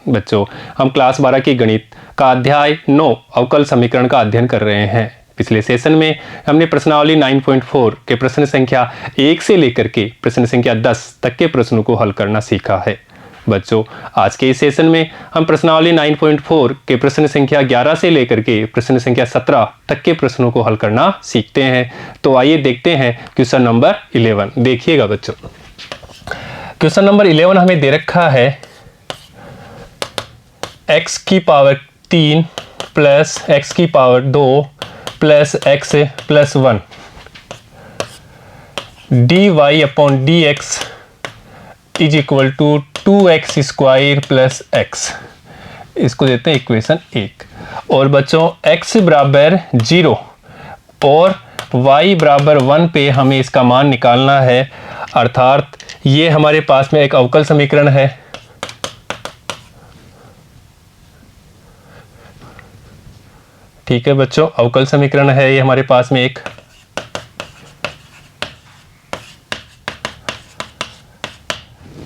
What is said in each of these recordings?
बच्चों हम क्लास 12 की गणित का अध्याय 9 अवकल समीकरण का अध्ययन कर रहे हैं। पिछले सेशन में हमने प्रश्नावली 9.4 के प्रश्न संख्या 1 से लेकर के प्रश्न संख्या 10 तक के प्रश्नों को हल करना सीखा है। बच्चों आज के इस सेशन में हम प्रश्नावली 9.4 के प्रश्न संख्या 11 से लेकर के प्रश्न संख्या 17 तक के प्रश्नों को हल करना सीखते हैं। तो आइए देखते हैं क्वेश्चन नंबर 11। देखिएगा बच्चों, क्वेश्चन नंबर 11 हमें दे रखा है x की पावर 3 प्लस x की power 2 plus x plus 1 dy upon dx is equal to 2x square plus x। इसको देते हैं इक्वेशन 1। और बच्चों x बराबर 0 और y बराबर 1 पे हमें इसका मान निकालना है, अर्थात ये हमारे पास में एक अवकल समीकरण है। ठीक है बच्चों, अवकल समीकरण है ये हमारे पास में एक।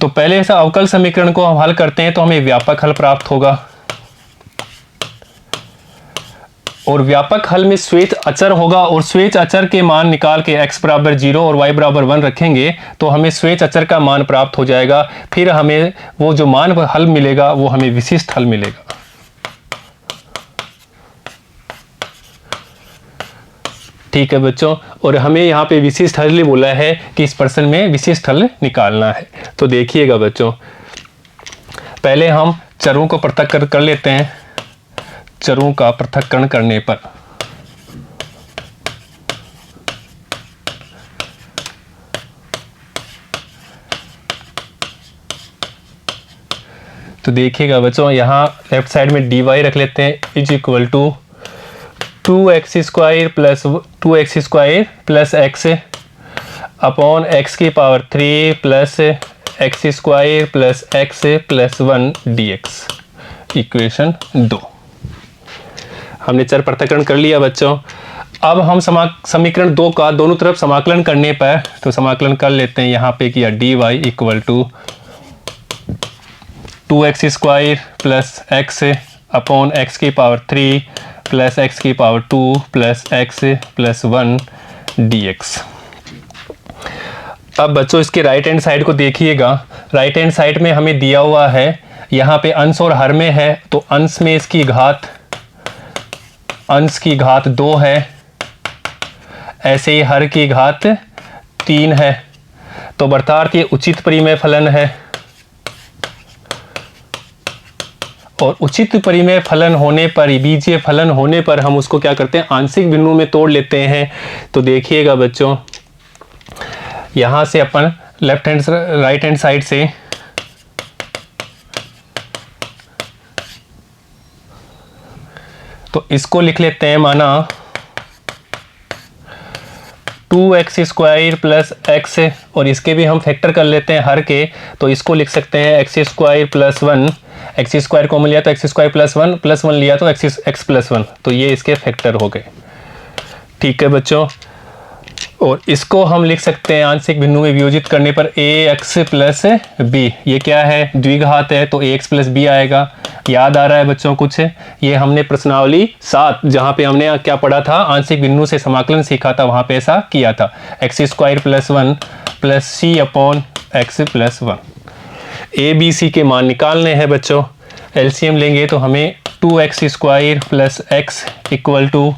तो पहले ऐसा अवकल समीकरण को हम हल करते हैं तो हमें व्यापक हल प्राप्त होगा, और व्यापक हल में श्वेत अचर होगा, और श्वेत अचर के मान निकाल के x बराबर 0 और y बराबर 1 रखेंगे तो हमें श्वेत अचर का मान प्राप्त हो जाएगा। फिर हमें वो जो मान हल मिलेगा वो हमें विशिष्ट हल मिलेगा। ठीक है बच्चों, और हमें यहाँ पे विशिष्ट हल बोला है कि इस प्रश्न में विशिष्ट हल निकालना है। तो देखिएगा बच्चों, पहले हम चरों को पृथक कर लेते हैं। चरों का पृथक्करण करने पर तो देखिएगा बच्चों, यहाँ लेफ्ट साइड में dy रख लेते हैं is equal to 2x square plus x upon x की power 3 plus x square plus x plus 1 dx। Equation 2 हमने चर पृथक्करण कर लिया बच्चों। अब हम समीकरण 2 का दोनों तरफ समाकलन करने पर तो समाकलन कर लेते हैं। यहाँ पे किया dy equal to 2x square plus x upon x की पावर 3 प्लस x की power 2 plus x plus 1 dx। अब बच्चों इसके राइट हैंड साइड को देखिएगा। राइट हैंड साइड में हमें दिया हुआ है, यहाँ पे अंश और हर में है, तो अंश में इसकी घात 2 है, ऐसे ही हर की घात 3 है। तो अर्थात ये उचित परिमेय फलन है, और उचित परिमेय फलन होने पर, बीजीय फलन होने पर हम उसको क्या करते हैं, आंशिक भिन्नों में तोड़ लेते हैं। तो देखिएगा बच्चों, यहाँ से अपन राइट हैंड साइड से तो इसको लिख लेते हैं, माना 2x स्क्वायर प्लस x, और इसके भी हम फैक्टर कर लेते हैं हर के, तो इसको लिख सकते हैं x square plus 1। x square common लिया तो x स्क्वायर प्लस 1 लिया तो x प्लस 1, तो ये इसके फैक्टर हो गए। ठीक है बच्चों, और इसको हम लिख सकते हैं आंशिक भिन्नों में वियोजित करने पर ax प्लस b। ये क्या है, द्विघात है, तो ax प्लस b आएगा। याद आ रहा है बच्चों कुछ? ये हमने प्रश्नावली 7 जहाँ पे हमने क्या पढ़ा था, आंशिक भिन्नों से समाकलन सीखा था, वहाँ पे ऐसा किया था। x square plus 1 plus c upon x plus 1। a b c के मान निकालने हैं बच्चों। एलसीएम लेंगे तो हमें 2x square plus x equal to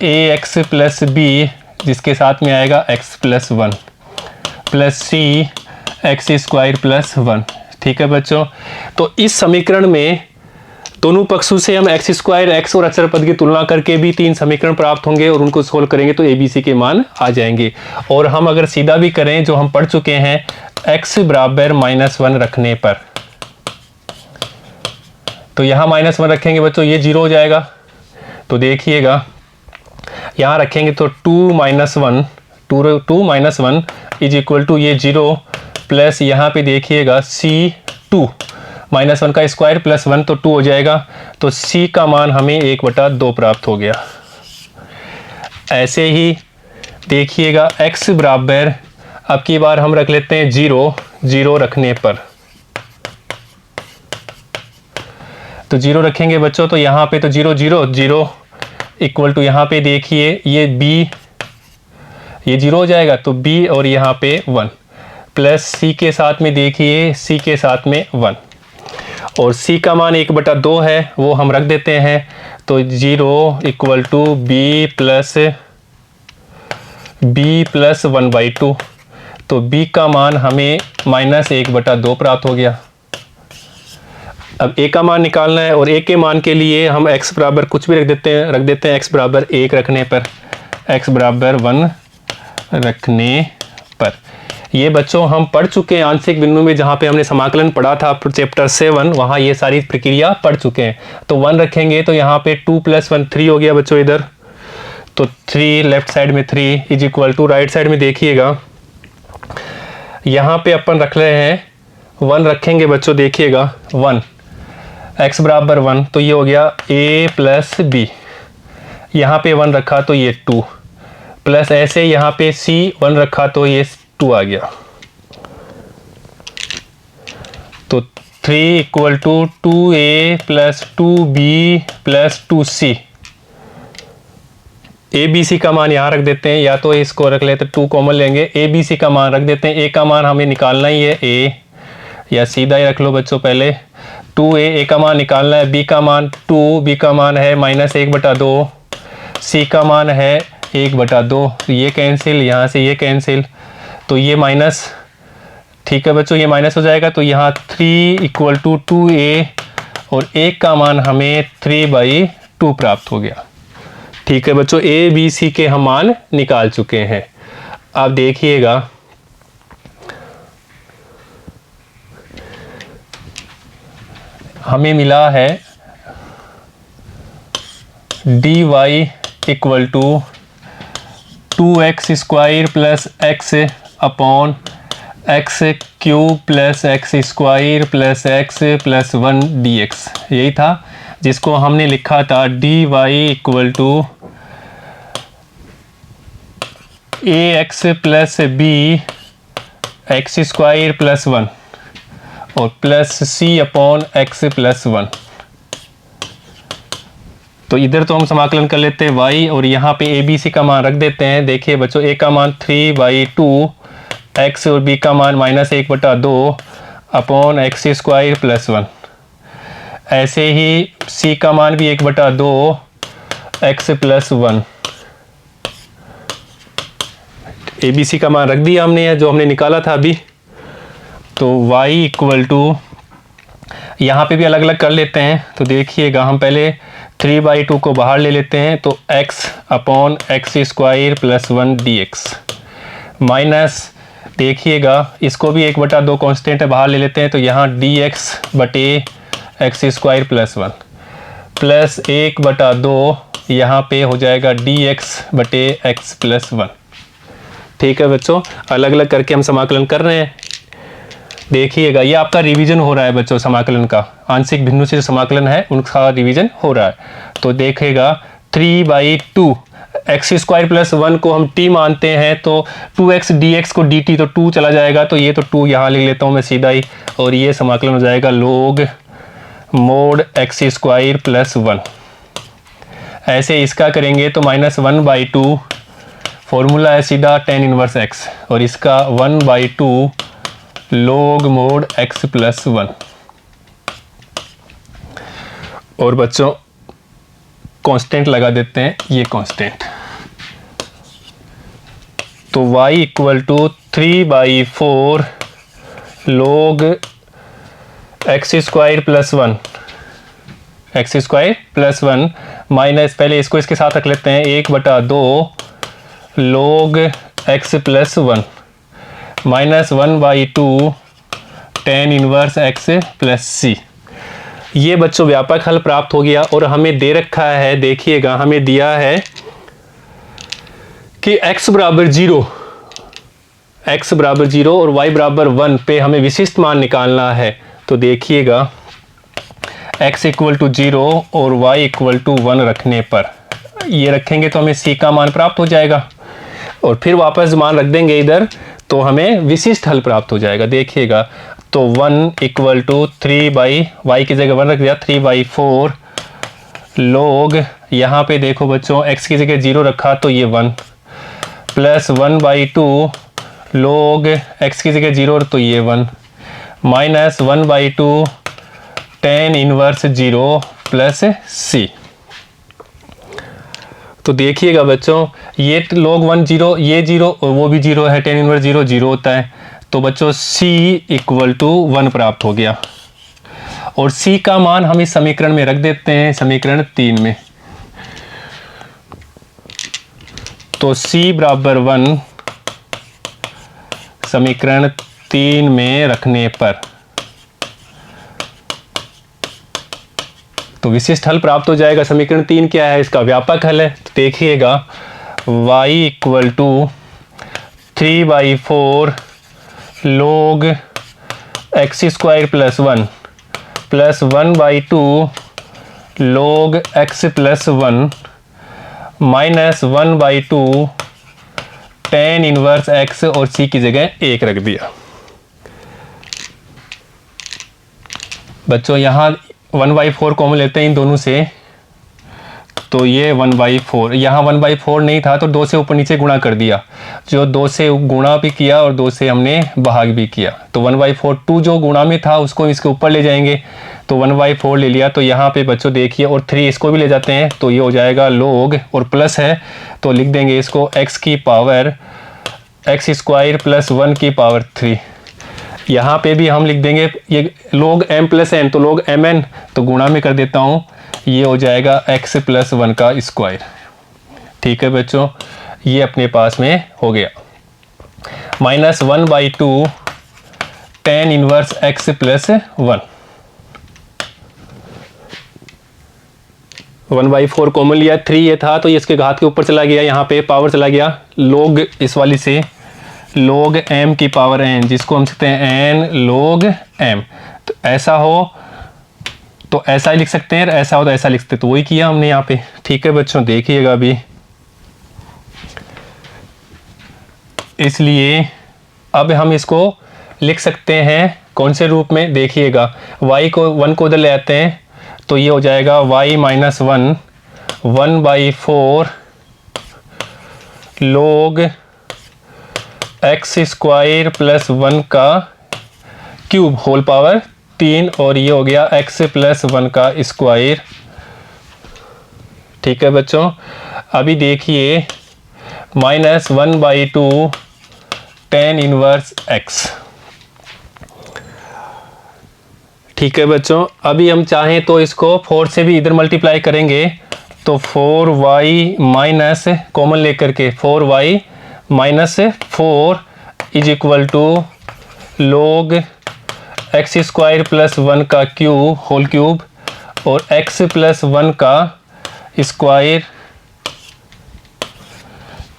ax plus b, जिसके साथ में आएगा x plus 1 plus c x square plus 1। ठीक है बच्चों, तो इस समीकरण में दोनों पक्षों से हम x स्क्वायर, x और अचर पद की तुलना करके भी 3 समीकरण प्राप्त होंगे, और उनको सोल्व करेंगे तो a b c के मान आ जाएंगे। और हम अगर सीधा भी करें, जो हम पढ़ चुके हैं, x बराबर -1 रखने पर, तो यहाँ -1 रखेंगे बच्चों, ये 0 हो जाएगा। तो देखिएगा, यहाँ रखेंगे तो 2 - 1 इज इक्वल टू ये 0 प्लस यहाँ पे देखिएगा c2 -1 का स्क्वायर प्लस 1 तो 2 हो जाएगा। तो c का मान हमें 1/2 प्राप्त हो गया। ऐसे ही देखिएगा x बराबर, अब की बार हम रख लेते हैं 0 रखने पर, तो 0 रखेंगे बच्चों, तो यहाँ पे तो 0 0 0 इक्वल टू यहाँ पे देखिए ये b, ये 0 हो जाएगा तो b और यहाँ पे 1 प्लस c के साथ में देखिए c के साथ में 1 और c का मान 1/2 है वो हम रख देते हैं, तो 0 इक्वल टू b प्लस 1/2, तो b का मान हमें -1/2 प्राप्त हो गया। अब a का मान निकालना है और a के मान के लिए हम x बराबर कुछ भी रख देते हैं x बराबर 1 रखने पर, x बराबर 1 रखने पर। ये बच्चों हम पढ़ चुके हैं आंशिक बिंदु में, जहाँ पे हमने समाकलन पढ़ा था चैप्टर 7, वहाँ ये सारी प्रक्रिया पढ़ चुके हैं। तो 1 रखेंगे तो यहाँ पे 2 + 1 3 हो गया बच्चों इधर, तो 3 लेफ्ट साइड में 3 is equal to right side में देखिएगा यहाँ पे अपन रख रहे हैं 1 रखेंगे बच्चों, देखिएगा 1 x बराबर 1, तो ये हो गया a प्लस b, यहाँ पे 1 रखा तो ये 2 प्लस ऐसे यहाँ पे c 1 रखा तो ये 2 आ गया, तो 3 equal to 2a plus 2b plus 2c। A B C का मान यहाँ रख देते हैं, या तो इसको रख लेते 2 कॉमन लेंगे, ए बी सी का मान रख देते हैं। ए का मान हमें निकालना ही है ए, या सीधा ही रख लो बच्चों पहले 2a, ए का मान निकालना है, बी का मान 2, बी का मान है -1/2, सी का मान है 1/2, तो ये कैंसिल, यहाँ से ये कैंसिल, तो ये माइनस, ठीक है बच्चों ये माइनस हो जाएगा, तो यहाँ 3 इक्वल टू 2a और a का मान हमें 3/2 प्राप्त हो गया। ठीक है बच्चों, ए बी सी के हम मान निकाल चुके हैं। अब देखिएगा हमें मिला है dy equal to 2x² plus x upon x³ plus x² plus x plus 1 dx, यही था जिसको हमने लिखा था dy equal to ax plus b x² plus 1 और plus c upon x plus 1। तो इधर तो हम समाकलन कर लेते हैं y और यहाँ पे a b c का मान रख देते हैं। देखिए बच्चों a का मान 3/2, x और b का मान -1/2 अपॉन x² प्लस 1, ऐसे ही c का मान भी 1/2 x plus 1। A B C का मान रख दिया हमने जो हमने निकाला था अभी। तो y इक्वल टू यहाँ पे भी अलग अलग कर लेते हैं, तो देखिएगा हम पहले 3/2 को बाहर ले लेते हैं, तो x upon x² plus 1 dx minus, देखिएगा इसको भी 1/2 कांस्टेंट है बाहर ले लेते हैं, तो यहाँ dx बटे x² प्लस 1 प्लस 1/2 यहाँ पे हो जाएगा dx बटे x प्लस 1। ठीक है बच्चों, अलग अलग करके हम समाकलन कर रहे हैं। देखिएगा ये आपका रिवीजन हो रहा है बच्चों, समाकलन का आंशिक भिन्नों से जो समाकलन है उनका रिवीजन हो रहा है। तो देखिएगा 3/2 x² प्लस 1 को हम t मानते हैं, तो 2x dx को dt, तो 2 चला जाएगा, तो ये तो 2 यहाँ लिख लेता हूँ मैं सीधा ही, और ये समाकलन हो जाएगा log mod x² प्लस 1। ऐसे इसका करेंगे तो -1/2 फॉर्मूला है सीधा tan इनवर्स x, और इसका 1/2 log mod x प्लस 1। और बच्चों कांस्टेंट लगा देते हैं, ये कांस्टेंट, तो y equal to 3/4 log x² plus 1, x² plus 1 minus, पहले इसको इसके साथ रख लेते हैं 1/2 log x plus 1 minus 1/2 tan inverse x plus c। ये बच्चों व्यापक हल प्राप्त हो गया। और हमें दे रखा है, देखिएगा हमें दिया है कि x बराबर 0 और y बराबर 1 पे हमें विशिष्ट मान निकालना है। तो देखिएगा x इक्वल टू 0 और y इक्वल टू 1 रखने पर, ये रखेंगे तो हमें c का मान प्राप्त हो जाएगा, और फिर वापस मान रख देंगे इधर तो हमें विशिष्ट हल प्राप्त हो जाएगा। देखिएगा तो 1 इक्वल टू 3 बाई, वाई की जगह 1 रख दिया, 3/4 log, यहाँ पे देखो बच्चों x की जगह 0 रखा तो ये 1, प्लस 1/2 log x की जगह 0 तो ये 1, minus 1/2 tan inverse 0 plus c। तो देखिएगा बच्चों ये log 1 0, ये 0 और वो भी 0 है, tan इनवर्स 0 0 होता है, तो बच्चों c इक्वल टू 1 प्राप्त हो गया। और c का मान हम इस समीकरण में रख देते हैं, समीकरण 3 में। तो c बराबर 1 समीकरण 3 में रखने पर तो विशिष्ट हल प्राप्त हो जाएगा। समीकरण 3 क्या है, इसका व्यापक हल है। तो देखिएगा y equal to 3/4 log x square plus 1 plus 1/2 log x plus 1 minus 1/2 tan inverse x और c की जगह 1 रख दिया। बच्चों यहाँ 1/4 कॉमन लेते हैं इन दोनों से, तो ये 1/4, यहाँ 1/4 नहीं था तो 2 से ऊपर नीचे गुणा कर दिया, जो 2 से गुणा भी किया और 2 से हमने भाग भी किया। तो 1/4 2 जो गुणा में था उसको इसके ऊपर ले जाएंगे, तो 1/4 ले लिया। तो यहाँ पे बच्चों देखिए, और 3 इसको भी ले जाते हैं तो ये हो जाएगा log, और प्लस है तो लिख देंगे इसको x की पावर x स्क्वायर प्लस 1 की पावर 3। यहाँ पे भी हम लिख देंगे ये log m प्लस n, तो log mn, तो गुणा में कर देता हूँ, ये हो जाएगा x प्लस 1 का स्क्वायर। ठीक है बच्चों, ये अपने पास में हो गया। Minus 1/2 tan inverse x plus 1, 1/4 common लिया, 3 ये था तो ये इसके घात के ऊपर चला गया, यहाँ पे पावर चला गया, log इस वाली से log m की पावर n, जिसको हम सकते हैं n log m। तो ऐसा हो तो ऐसा ही लिख सकते हैं, ऐसा हो तो ऐसा लिख सकते हैं, तो वही किया हमने यहाँ पे। ठीक है बच्चों, देखिएगा अभी, इसलिए अब हम इसको लिख सकते हैं कौन से रूप में, देखिएगा y को 1 को उधर ले आते हैं तो ये हो जाएगा y minus 1 1/4 log x square plus 1 का क्यूब होल पावर 3, और ये हो गया x प्लस 1 का स्क्वायर। ठीक है बच्चों, अभी देखिए माइनस 1/2 tan इनवर्स x। ठीक है बच्चों, अभी हम चाहें तो इसको 4 से भी इधर मल्टीप्लाई करेंगे, तो 4y माइनस कॉमन लेकर के 4y minus 4 is equal to log x square plus 1 का क्यूब होल क्यूब और x प्लस 1 का स्क्वायर।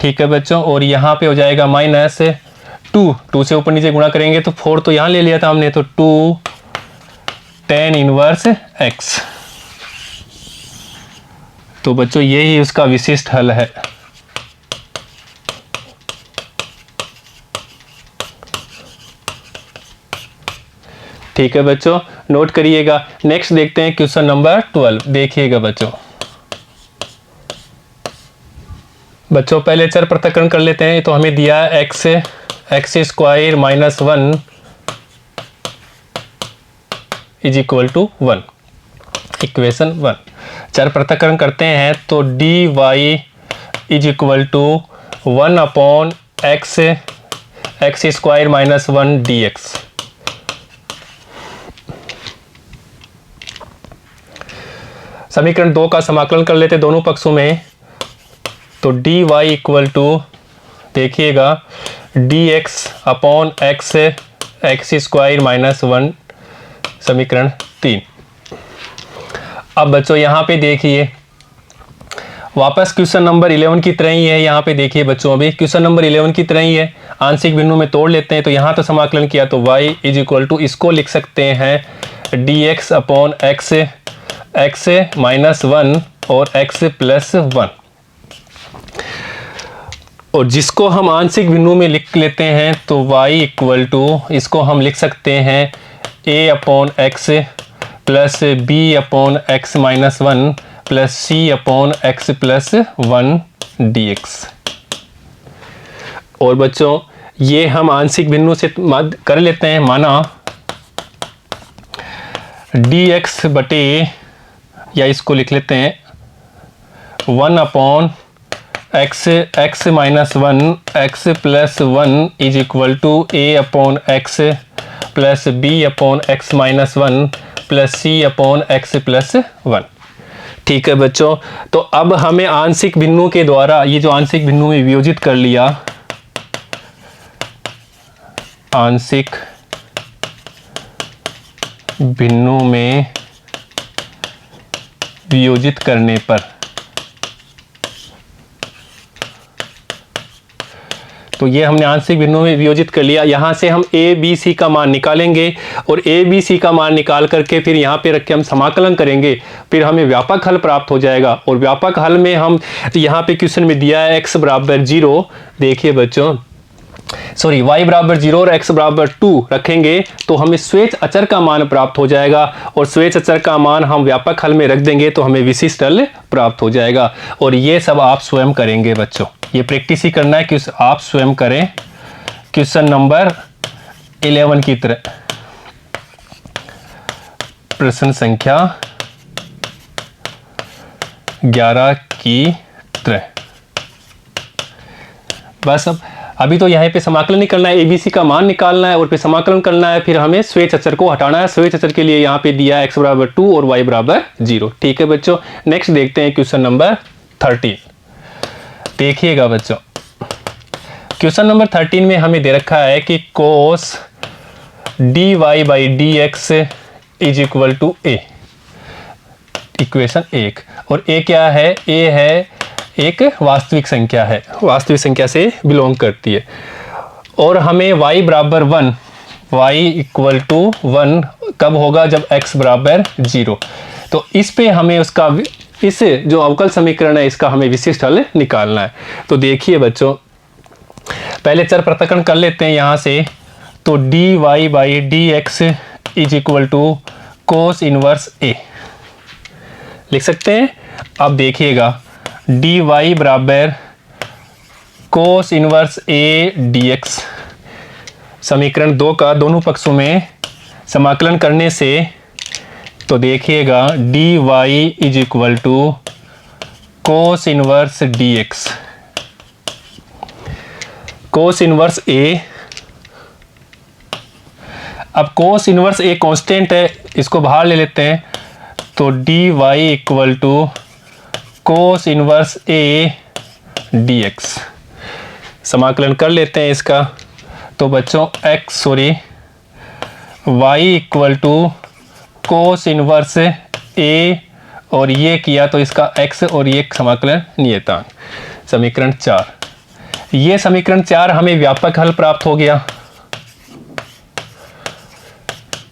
ठीक है बच्चों, और यहाँ पे हो जाएगा माइनस 2 से ऊपर नीचे गुणा करेंगे तो 4 तो यहाँ ले लिया था हमने, तो 2 tan इनवर्स x। तो बच्चों यही उसका विशिष्ट हल है। ठीक है बच्चों, नोट करिएगा। नेक्स्ट देखते हैं क्वेश्चन नंबर 12। देखिएगा बच्चों पहले चर पृथक्करण कर लेते हैं। तो हमें दिया है x square minus 1 is equal to 1, equation 1। चर पृथक्करण करते हैं तो dy is equal to 1/x square minus 1 dx। समीकरण 2 का समाकलन कर लेते दोनों पक्षों में, तो dy इक्वल टू देखिएगा dx upon x square minus 1, समीकरण 3। अब बच्चों यहाँ पे देखिए वापस क्वेश्चन नंबर 11 की तरह ही है। यहाँ पे देखिए बच्चों अभी क्वेश्चन नंबर 11 की तरह ही है, आंशिक बिंदु में तोड़ लेते हैं। तो यहाँ तो समाकलन किया तो y इज इक्वल टू इसको लिख सकते हैं dx अपॉन x माइनस 1 और x प्लस 1, और जिसको हम आंशिक बिंदु में लिख लेते हैं तो y इक्वल टू इसको हम लिख सकते हैं a upon x plus B upon x minus one plus C upon x plus one d x. और बच्चों ये हम आंशिक भिन्नों से कर लेते हैं। माना डी एक्स बटे, या इसको लिख लेते हैं 1 upon x minus one X plus one is equal to A upon x plus B upon x minus one plus C upon x plus one. ठीक है बच्चों, तो अब हमें आंशिक भिन्नों के द्वारा ये जो आंशिक भिन्नों में वियोजित कर लिया, आंशिक भिन्नों में वियोजित करने पर, तो ये हमने आंशिक भिन्नों में वियोजित कर लिया। यहाँ से हम ए बी सी का मान निकालेंगे और ए बी सी का मान निकाल करके फिर यहाँ पे रख के हम समाकलन करेंगे, फिर हमें व्यापक हल प्राप्त हो जाएगा। और व्यापक हल में हम यहाँ पे क्वेश्चन में दिया है x बराबर 0, देखिए बच्चों सॉरी y बराबर 0 और x बराबर 2 रखेंगे तो हमें स्वेच्छ अचर का मान प्राप्त हो जाएगा, और स्वेच्छ अचर का मान हम व्यापक हल में रख देंगे तो हमें विशिष्ट हल प्राप्त हो जाएगा। और ये सब आप स्वयं करेंगे बच्चों, ये प्रैक्टिस ही करना है कि आप स्वयं करें। क्वेश्चन नंबर 11 की तरह, प्रश्न संख्या 11 की तरह। बस अब अभी तो यहाँ पे समाकलन नहीं करना है, एबीसी का मान निकालना है और फिर समाकलन करना है, फिर हमें स्वेच्छ अचर को हटाना है। स्वेच्छ अचर के लिए यहाँ पे दिया है x बराबर 2 और y बराबर 0। ठीक है बच्चों, नेक्स्ट देखते हैं क्वेश्चन नंबर 13। देखिएगा बच्चों, क्वेश्चन नंबर 13 में हमें दे रखा है कि cos dy by D x is equal to A, equation 1। और ए क्या है? ए है एक वास्तविक संख्या है, वास्तविक संख्या से बिलोंग करती है। और हमें y बराबर 1, y इक्वल टू 1 कब होगा? जब x बराबर 0। तो इस पे हमें उसका इस जो अवकल समीकरण है इसका हमें विशिष्ट हल निकालना है। तो देखिए बच्चों, पहले चर पृथक्करण कर लेते हैं यहाँ से। तो dy by D x is equal to cos inverse a लिख सकते हैं। अब देखिएगा dy बराबर cos inverse a d x, समीकरण 2 का दोनों पक्षों में समाकलन करने से तो देखिएगा dy is equal to cos inverse d x, cos inverse a. अब कोस इनवर्स ए कांस्टेंट है, इसको बाहर ले लेते हैं। तो dy equal to cos inverse a d x, समाकलन कर लेते हैं इसका। तो बच्चों y equal to cos inverse a, और ये किया तो इसका x और ये समाकलन नियतांक, समीकरण 4। ये समीकरण 4 हमें व्यापक हल प्राप्त हो गया।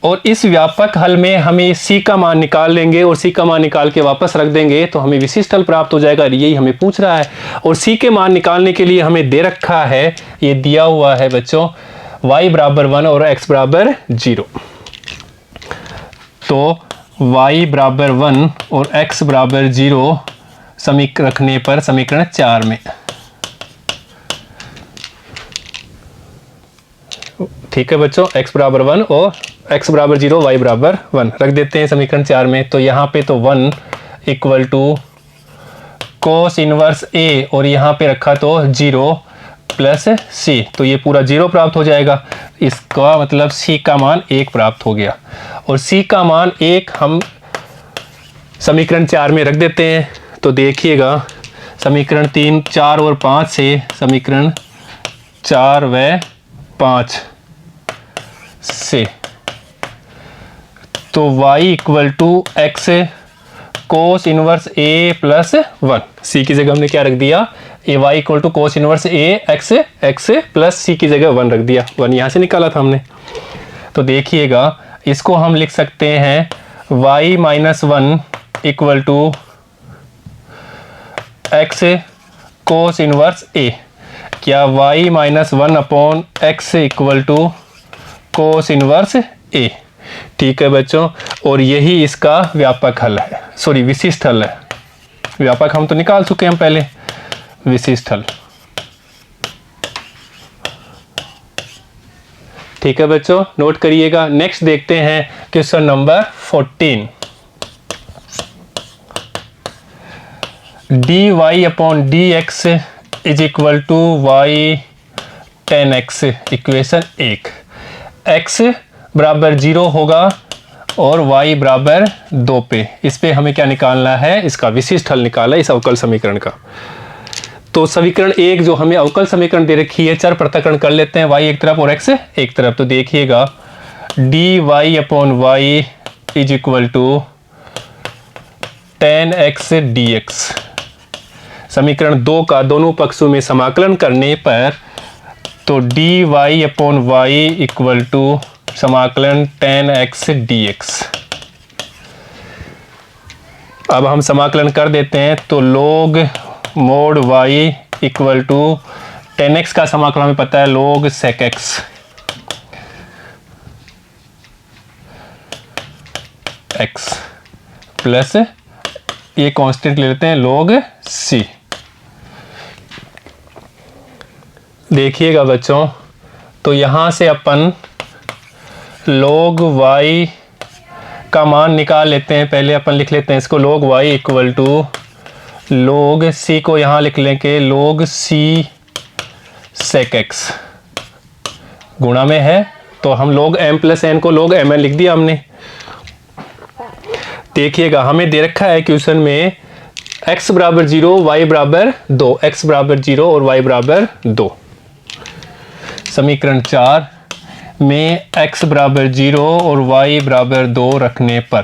और इस व्यापक हल में हमें c का मान निकाल लेंगे और c का मान निकाल के वापस रख देंगे तो हमें विशिष्ट हल प्राप्त हो जाएगा। यही हमें पूछ रहा है। और c के मान निकालने के लिए हमें दे रखा है, ये दिया हुआ है बच्चों, y बराबर 1 और x बराबर 0। तो y बराबर 1 और x बराबर 0 समीकरण रखने पर समीकरण 4 में, ठीक है बच्चों, x बराबर 1 और x बराबर 0 y बराबर 1 रख देते हैं समीकरण 4 में। तो यहाँ पे तो 1 equal to cos inverse a, और यहाँ पे रखा तो 0 प्लस c, तो ये पूरा 0 प्राप्त हो जाएगा। इसका मतलब c का मान 1 प्राप्त हो गया। और c का मान 1 हम समीकरण 4 में रख देते हैं। तो देखिएगा समीकरण 3, 4 और 5 से, समीकरण 4 व 5 से, तो y equal to X cos inverse a plus 1, c की जगह हमने क्या रख दिया? y equal to cos inverse a x plus c की जगह 1 रख दिया। 1 यहाँ से निकाला था हमने। तो देखिएगा इसको हम लिख सकते हैं y minus 1 equal to X cos inverse a। क्या y minus 1 upon X equal to cos inverse a। ठीक है बच्चों, और यही इसका व्यापक हल है, सॉरी विशिष्ट हल है। व्यापक हम तो निकाल चुके हैं पहले, विशिष्ट हल। ठीक है बच्चों, नोट करिएगा। नेक्स्ट देखते हैं question number 14। dy upon dx is equal to y tan x। Equation 1, x बराबर 0 होगा और y बराबर 2 पे, इस पे हमें क्या निकालना है, इसका विशिष्ट हल निकालना है इस अवकल समीकरण का। तो समीकरण 1 जो हमें अवकल समीकरण दे रखी है, चर पृथक्करण कर लेते हैं, y एक तरफ और x एक तरफ। तो देखिएगा dy upon y is equal to tan x dx। समीकरण 2 का दोनों पक्षों में समाकलन करने पर तो dy upon y equal to समाकलन tan x dx। अब हम समाकलन कर देते हैं, तो log mod y equal to tan x का समाकलन हमें पता है log sec x x plus ये कांस्टेंट ले लेते हैं log c। देखिएगा बच्चों, तो यहाँ से अपन log y का मान निकाल लेते हैं। पहले अपन लिख लेते हैं इसको log y equal to log c को यहाँ लिख लेंगे log c sec x, गुणा में है तो हम log m प्लस n को log mn लिख दिया हमने। देखिएगा हमें दे रखा है क्वेश्चन में x बराबर 0 y बराबर 2, x बराबर 0 और y बराबर 2। समीकरण 4 में x बराबर 0 और y बराबर 2 रखने पर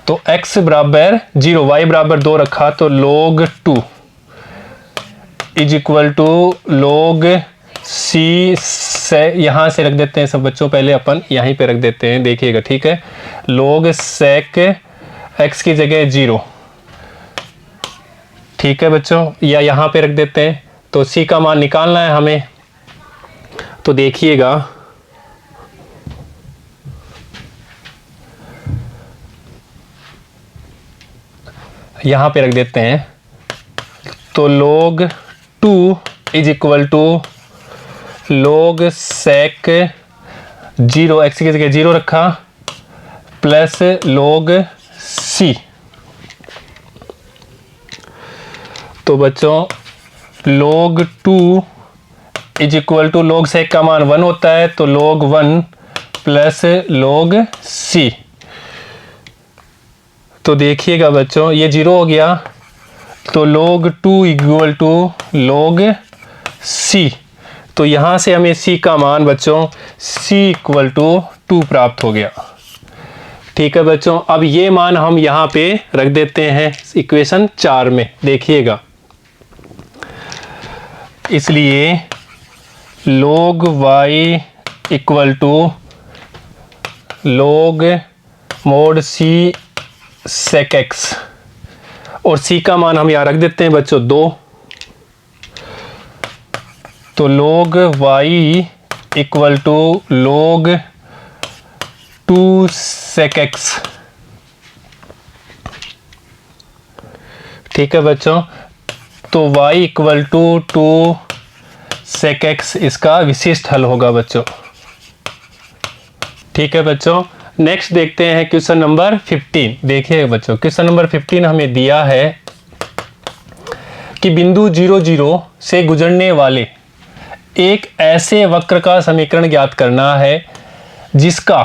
तो x बराबर 0 y बराबर 2 रखा तो log 2 is equal to log c से यहाँ से रख देते हैं सब बच्चों, पहले अपन यहीं पे रख देते हैं। देखिएगा ठीक है, log sec x की जगह 0, ठीक है बच्चों, या यहाँ पे रख देते हैं। तो c का मान निकालना है हमें, तो देखिएगा यहाँ पे रख देते हैं, तो log 2 is equal to log sec 0 x की जगह 0 रखा प्लस log c। तो बच्चों log 2 is equal to log sec का मान 1 होता है, तो log 1 प्लस log c। तो देखिएगा बच्चों ये 0 हो गया, तो log 2 equal to log c। तो यहाँ से हमें c का मान बच्चों c इक्वल टू 2 प्राप्त हो गया। ठीक है बच्चों, अब ये मान हम यहाँ पे रख देते हैं इक्वेशन 4 में। देखिएगा इसलिए log y equal to log mod c sec x, और c का मान हम यहाँ रख देते हैं बच्चों 2। तो log y equal to log 2 sec x। ठीक है बच्चों, तो y equal to 2 sec x इसका विशिष्ट हल होगा बच्चों। ठीक है बच्चों, नेक्स्ट देखते हैं क्वेश्चन नंबर 15। देखिए बच्चों क्वेश्चन नंबर 15 हमें दिया है कि बिंदु 0 0 से गुजरने वाले एक ऐसे वक्र का समीकरण ज्ञात करना है जिसका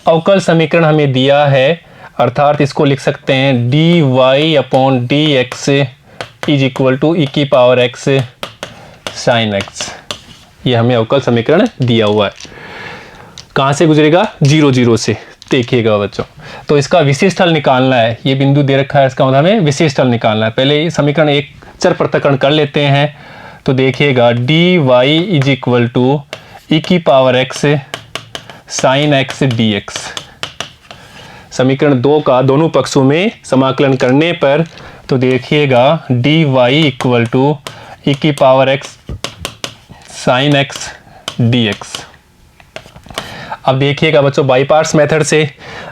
अवकल समीकरण हमें दिया है, अर्थात इसको लिख सकते हैं dy upon dx is equal to e की पावर x sin x। ये हमें अवकल समीकरण दिया हुआ है, कहाँ से गुजरेगा 0 0 से। देखिएगा बच्चों, तो इसका विशिष्ट हल निकालना है, ये बिंदु दे रखा है, इसका मतलब हमें विशिष्ट हल निकालना है। पहले समीकरण एक चर पृथक्करण कर लेते हैं, तो देखिएगा dy is equal to e की power x sin x dx। समीकरण 2 का दोनों पक्षों में समाकलन करने पर तो देखिएगा dy इक्वल टू e की power x sin x dx। अब देखिएगा बच्चों, बाई पार्ट्स मेथड से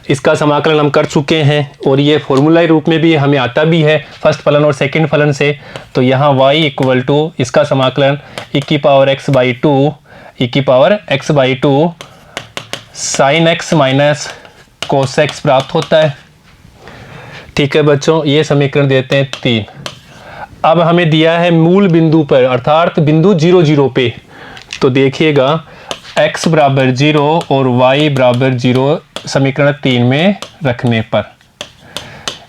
इसका समाकलन हम कर चुके हैं और ये फॉर्मूला रूप में भी हमें आता भी है फर्स्ट फलन और सेकंड फलन से। तो यहाँ y इक्वल टू इसका समाकलन e की power x by two sine x minus cos x प्राप्त होता है। ठीक है बच्चों, ये समीकरण देते हैं 3। अब हमें दिया है मूल बिंदु पर अर्थात बिंदु 0 0 पे, तो देखिएगा x बराबर 0 और y बराबर 0 समीकरण 3 में रखने पर।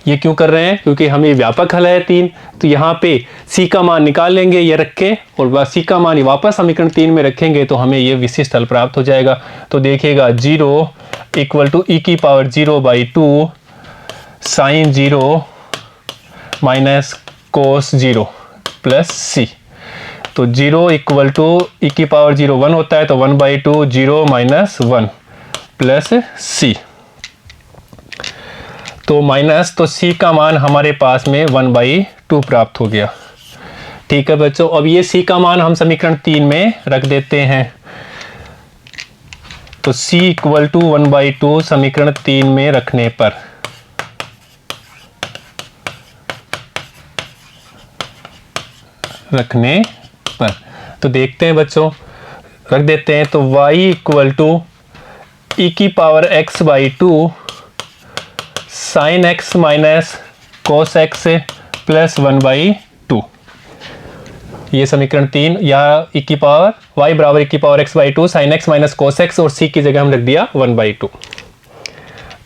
ये क्यों कर रहे हैं? क्योंकि हमें व्यापक हल है 3, तो यहाँ पे c का मान निकाल लेंगे ये रख के और c का मान वापस समीकरण 3 में रखेंगे तो हमें ये विशिष्ट हल प्राप्त हो जाएगा। तो देखिएगा 0 इक्वल टू ई की power 0 by 2 sine 0 minus cos 0 plus c। तो 0 इक्वल टू ई की पावर 0 1 होता है, तो 1 बाई 2 0 माइनस 1 प्लस c। तो माइनस, तो c का मान हमारे पास में 1 बाई 2 प्राप्त हो गया। ठीक है बच्चों, अब ये c का मान हम समीकरण 3 में रख देते हैं। तो c इक्वल टू 1 बाई 2 समीकरण 3 में रखने पर तो देखते हैं बच्चों, रख देते हैं। तो y इक्वल टू ई की power x by 2 sine x minus cos x plus 1 by 2, ये समीकरण 3। या ई की पावर y बराबर ई की power x by 2 sine x minus cos x और c की जगह हम रख दिया 1 बाई 2।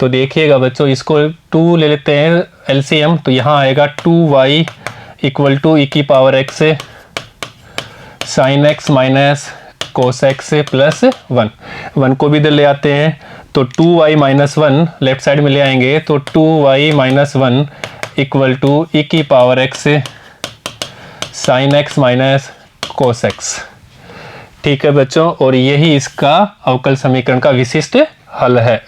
तो देखिएगा बच्चों, इसको 2 ले लेते हैं एलसीएम, तो यहाँ आएगा 2y इक्वल टू ई की power x sine x minus cos x plus 1 को भी इधर ले आते हैं, तो 2y माइनस 1 लेफ्ट साइड में ले आएंगे, तो 2y माइनस 1 इक्वल टू ई की power x sine x minus cos x। ठीक है बच्चों, और यही इसका अवकल समीकरण का विशिष्ट हल है।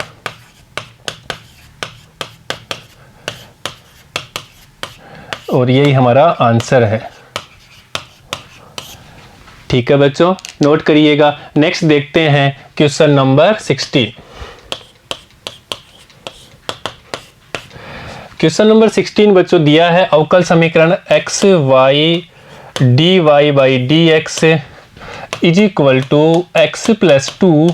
और यही हमारा आंसर है। ठीक है बच्चों, नोट करिएगा। नेक्स्ट देखते हैं क्वेश्चन नंबर 16। क्वेश्चन नंबर 16 बच्चों दिया है अवकल समीकरण x y dy by D x is equal to x plus 2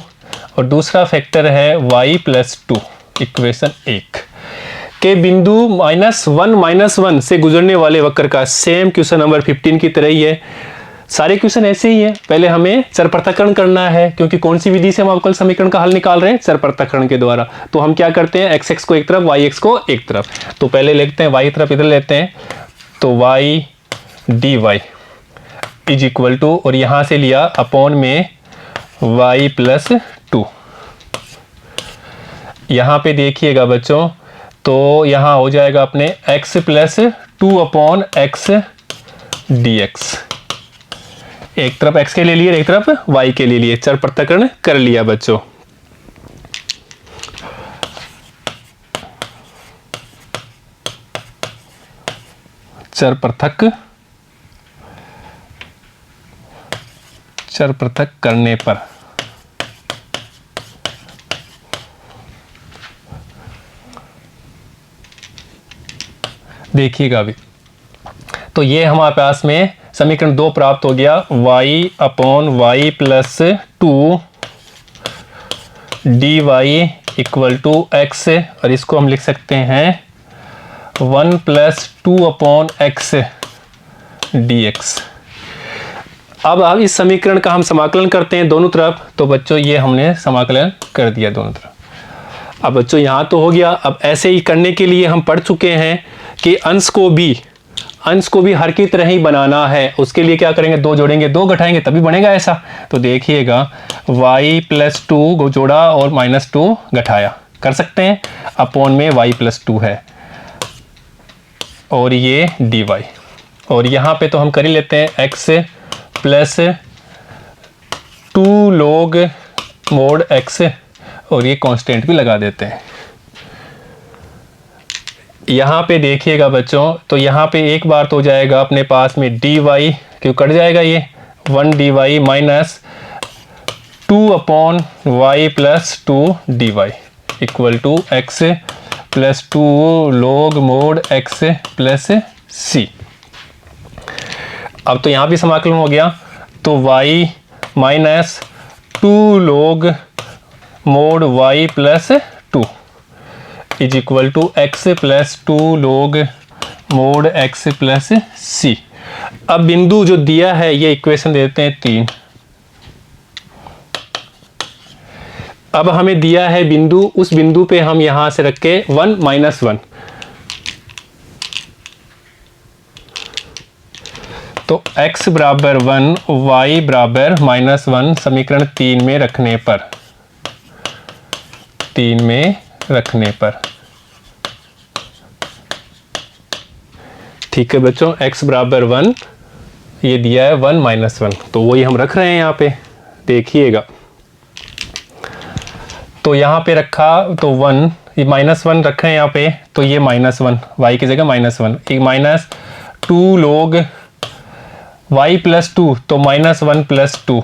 और दूसरा फैक्टर है y प्लस 2। इक्वेशन 1 के बिंदु -1 से गुजरने वाले वक्र का सेम क्वेश्चन नंबर 15 की तरह ही है। सारे क्वेश्चन ऐसे ही हैं। पहले हमें चर पृथक्करण करना है, क्योंकि कौन सी विधि से हम अवकल समीकरण का हल निकाल रहे हैं? चर पृथक्करण के द्वारा। तो हम क्या करते हैं, x को एक तरफ, y को एक तरफ। तो पहले लिखते हैं y तरफ इधर लेते हैं, तो y dy is equal to, और यहां से लिया अपॉन में y प्लस 2। यहां पे देखिएगा बच्चों, तो यहां हो जाएगा अपने x plus 2 upon x dx। एक तरफ x के ले लिए, एक तरफ y के ले लिए, चर पृथक्करण कर लिया बच्चों। चर पृथक करने पर देखिएगा अभी, तो ये हमारे पास में समीकरण 2 प्राप्त हो गया, y upon y plus 2 d y equal to x, और इसको हम लिख सकते हैं 1 plus 2 upon x d x. अब इस समीकरण का हम समाकलन करते हैं दोनों तरफ, तो बच्चों ये हमने समाकलन कर दिया दोनों तरफ। अब बच्चों यहाँ तो हो गया। अब ऐसे ही करने के लिए हम पढ़ चुके हैं कि अंश को भी हर की तरह ही बनाना है। उसके लिए क्या करेंगे, 2 जोड़ेंगे, 2 घटाएंगे तभी बनेगा ऐसा। तो देखिएगा y प्लस 2 जोड़ा और माइनस 2 घटाया, कर सकते हैं, अपॉन में y प्लस 2 है और ये dy, और यहाँ पे तो हम कर ही लेते हैं x plus 2 log mode x, और ये कांस्टेंट भी लगा देते हैं। यहाँ पे देखिएगा बच्चों, तो यहाँ पे एक बार तो हो जाएगा अपने पास में dy, क्यों कट जाएगा ये 1 dy minus 2/y plus 2 dy equal to x plus 2 log mod x plus c। अब तो यहाँ भी समाकलन हो गया, तो y minus 2 log mod y plus 2 is equal to x plus 2 log mod x plus c। अब बिंदु जो दिया है ये इक्वेशन देते हैं 3। अब हमें दिया है बिंदु, उस बिंदु पे हम यहां से रख के 1 माइनस 1, तो x बराबर 1 y बराबर माइनस 1 समीकरण 3 में रखने पर, 3 में रखने पर, ठीक है बच्चों। x बराबर 1 ये दिया है 1 माइनस 1, तो वही हम रख रहे हैं यहाँ पे, देखिएगा। तो यहाँ पे रखा तो 1, ये माइनस 1 रखे हैं यहाँ पे, तो ये माइनस 1 y की जगह माइनस 1, एक माइनस 2 log y प्लस 2, तो minus 1 plus 2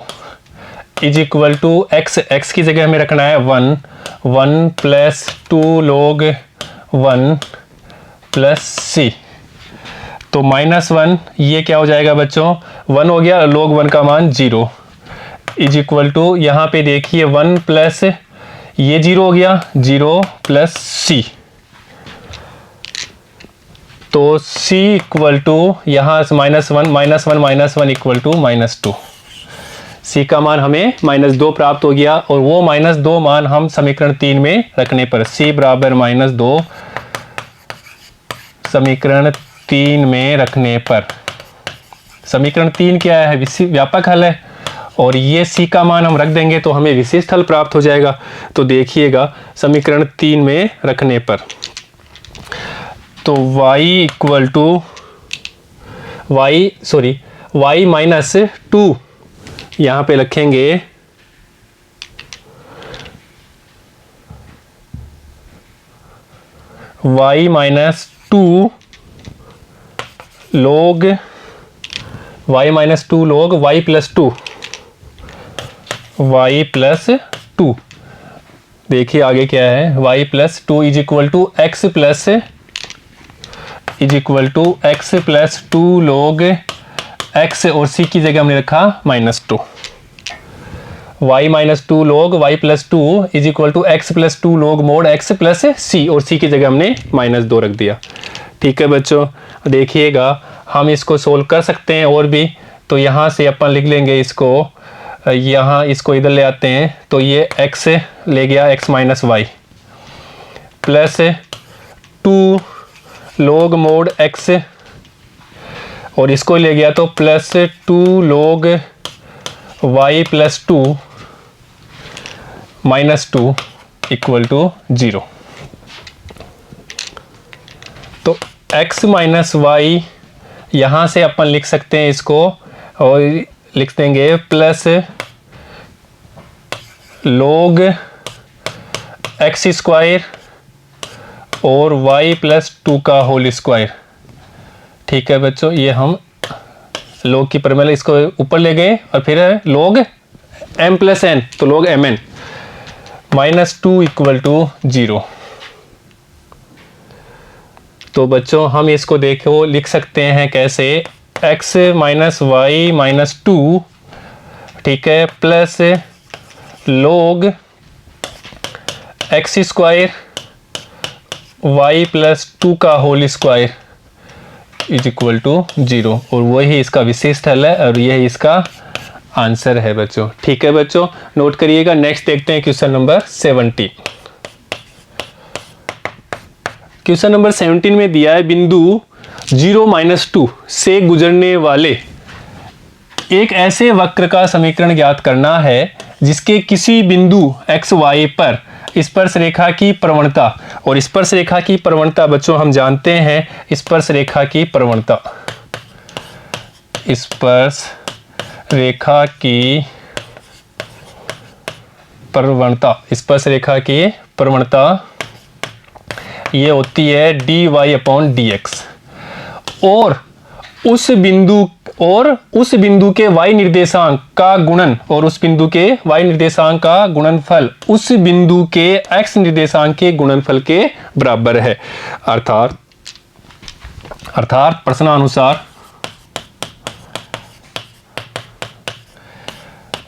is equal to x की जगह हमें रखना है 1 प्लस 2 log 1 प्लस c, तो माइनस 1 ये क्या हो जाएगा बच्चों, 1 हो गया, log 1 का मान 0 इज इक्वल टू, यहाँ पे देखिए 1 प्लस ये 0 हो गया, 0 प्लस c, तो c इक्वल टू यहाँ से minus 1 equal to minus 2, c का मान हमें माइनस 2 प्राप्त हो गया, और वो माइनस 2 मान हम समीकरण 3 में रखने पर c बराबर माइनस 2 समीकरण 3 में रखने पर, समीकरण 3 क्या है, व्यापक हल है, और ये c का मान हम रख देंगे तो हमें विशिष्ट हल प्राप्त हो जाएगा। तो देखिएगा समीकरण 3 में रखने पर, तो y equal to y minus 2 यहाँ पे रखेंगे, y minus 2 log y plus 2, y plus 2, देखिए आगे क्या है, y plus 2 is equal to x plus 2 log x, और c की जगह हमने रखा minus 2, y minus 2 log y plus 2 is equal to x plus 2 log mod x plus c, और c की जगह हमने माइनस 2 रख दिया। ठीक है बच्चों, देखिएगा हम इसको सोल्व कर सकते हैं और भी, तो यहाँ से अपन लिख लेंगे इसको, यहाँ इसको इधर ले आते हैं, तो ये x ले गया x minus y plus 2 log mod x, और इसको ले गया तो plus 2 log y plus 2 minus 2 equal to 0। तो x माइनस वाई यहाँ से अपन लिख सकते हैं इसको, और लिख देंगे प्लस log x स्क्वायर और y प्लस 2 का होल स्क्वायर। ठीक है बच्चों, ये हम log की परिमेय इसको ऊपर ले गए, और फिर log m प्लस n, तो log mn minus 2 equal to 0। तो बच्चों हम इसको देखो लिख सकते हैं कैसे, x माइनस वाई माइनस 2, ठीक है, plus log x square y plus 2 का whole square is equal to 0, और वही इसका विशिष्ट हल है, और यही इसका आंसर है बच्चों। ठीक है बच्चों, नोट करिएगा। नेक्स्ट देखते हैं क्वेश्चन नंबर 17। क्वेश्चन नंबर 17 में दिया है बिंदु 0-2 से गुजरने वाले एक ऐसे वक्र का समीकरण ज्ञात करना है जिसके किसी बिंदु x y पर स्पर्श रेखा की प्रवणता, और स्पर्श रेखा की प्रवणता बच्चों हम जानते हैं, स्पर्श रेखा की प्रवणता, स्पर्श रेखा की प्रवणता, स्पर्श रेखा की प्रवणता ये होती है dy/dx, और उस बिंदु के y निर्देशांक का गुणन और उस बिंदु के y निर्देशांक का गुणनफल उस बिंदु के x निर्देशांक के गुणनफल के बराबर है। अर्थात प्रश्नानुसार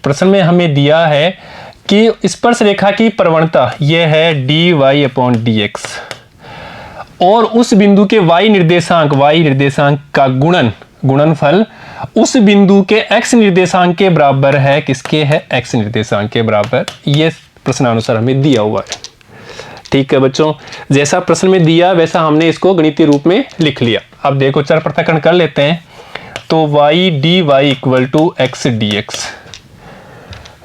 प्रश्न में हमें दिया है कि स्पर्श रेखा की प्रवणता यह है dy/dx और उस बिंदु के y निर्देशांक का गुणनफल उस बिंदु के x निर्देशांक के बराबर है। किसके है? x निर्देशांक के बराबर। ये प्रश्नानुसार हमें दिया हुआ है। ठीक है बच्चों, जैसा प्रश्न में दिया वैसा हमने इसको गणितीय रूप में लिख लिया। अब देखो चर पृथक्करण कर लेते हैं। तो y dy = x dx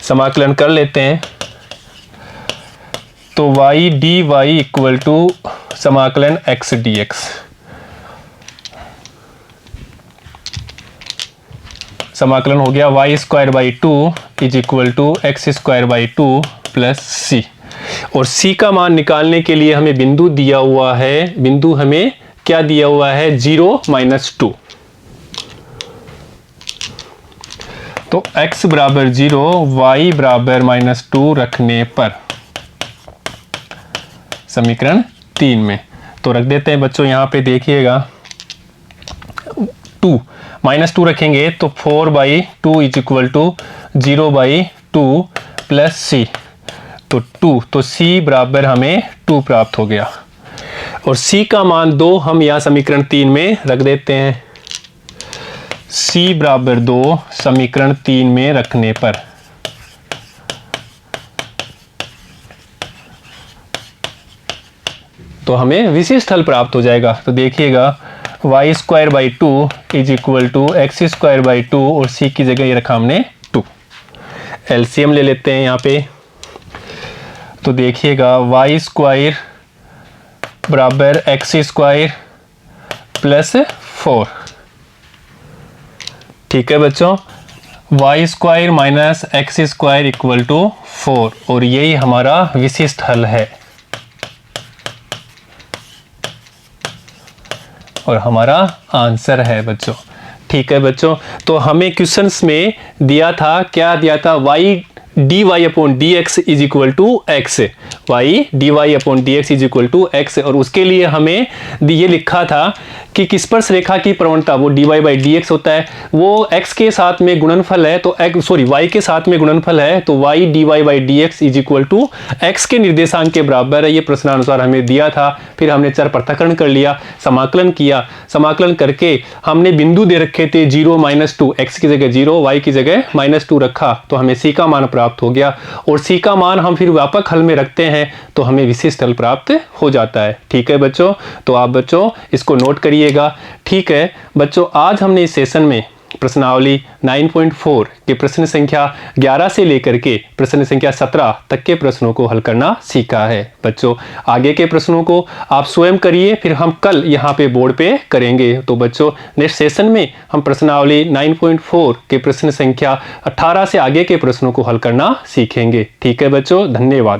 समाकलन कर लेते हैं। तो y dy = समाकलन x dx समाकलन हो गया y² = x² प्लस c। और c का मान निकालने के लिए हमें बिंदु दिया हुआ है। बिंदु हमें क्या दिया हुआ है? 0 - 2। तो x = 0 y = -2 रखने पर समीकरण 3 में तो रख देते हैं बच्चों। यहाँ पे देखिएगा 2 -2 रखेंगे तो 4/2 = 0/2 प्लस c। तो 2 तो c बराबर हमें 2 प्राप्त हो गया। और c का मान 2 हम यहाँ समीकरण 3 में रख देते हैं। c = 2 समीकरण 3 में रखने पर तो हमें विशिष्ट हल प्राप्त हो जाएगा। तो देखिएगा y² = x² और c की जगह ये रखा हमने 2। एलसीएम ले लेते हैं यहाँ पे। तो देखिएगा y² = x² प्लस 4। ठीक है बच्चों, y² - x² = 4 और यही हमारा विशिष्ट हल है और हमारा आंसर है बच्चों। ठीक है बच्चों, तो हमें क्वेश्चंस में दिया था, क्या दिया था? y dy/dx = x, y dy/dx = x। और उसके लिए हमें ये लिखा था कि स्पर्श रेखा की प्रवणता वो dy/dx होता है, वो x के साथ में गुणनफल है तो y के साथ में गुणनफल है तो y dy/dx = x के निर्देशांक के बराबर है। ये प्रश्नानुसार हमें दिया था। फिर हमने चर पृथक्करण कर लिया, समाकलन किया। समाकलन करके हमने बिंदु दे रखे थे 0 - 2, x की जगह 0 y की जगह -2 रखा तो हमें c का मान प्राप्त हो गया। और c का मान हम फिर व्यापक हल में रखते हैं तो हमें विशिष्ट हल प्राप्त हो जाता है। ठीक है बच्चों, तो आप बच्चों इसको नोट करिएगा। ठीक है बच्चों, आज हमने इस सेशन में प्रश्नावली 9.4 के प्रश्न संख्या 11 से लेकर के प्रश्न संख्या 17 तक के प्रश्नों को हल करना सीखा है। बच्चों आगे के प्रश्नों को आप स्वयं करिए, फिर हम कल यहाँ पे बोर्ड पे करेंगे। तो बच्चों नेक्स्ट सेशन में हम प्रश्नावली 9.4 के प्रश्न संख्या 18 से आगे के प्रश्नों को हल करना सीखेंगे। ठीक है बच्चों, धन्यवाद।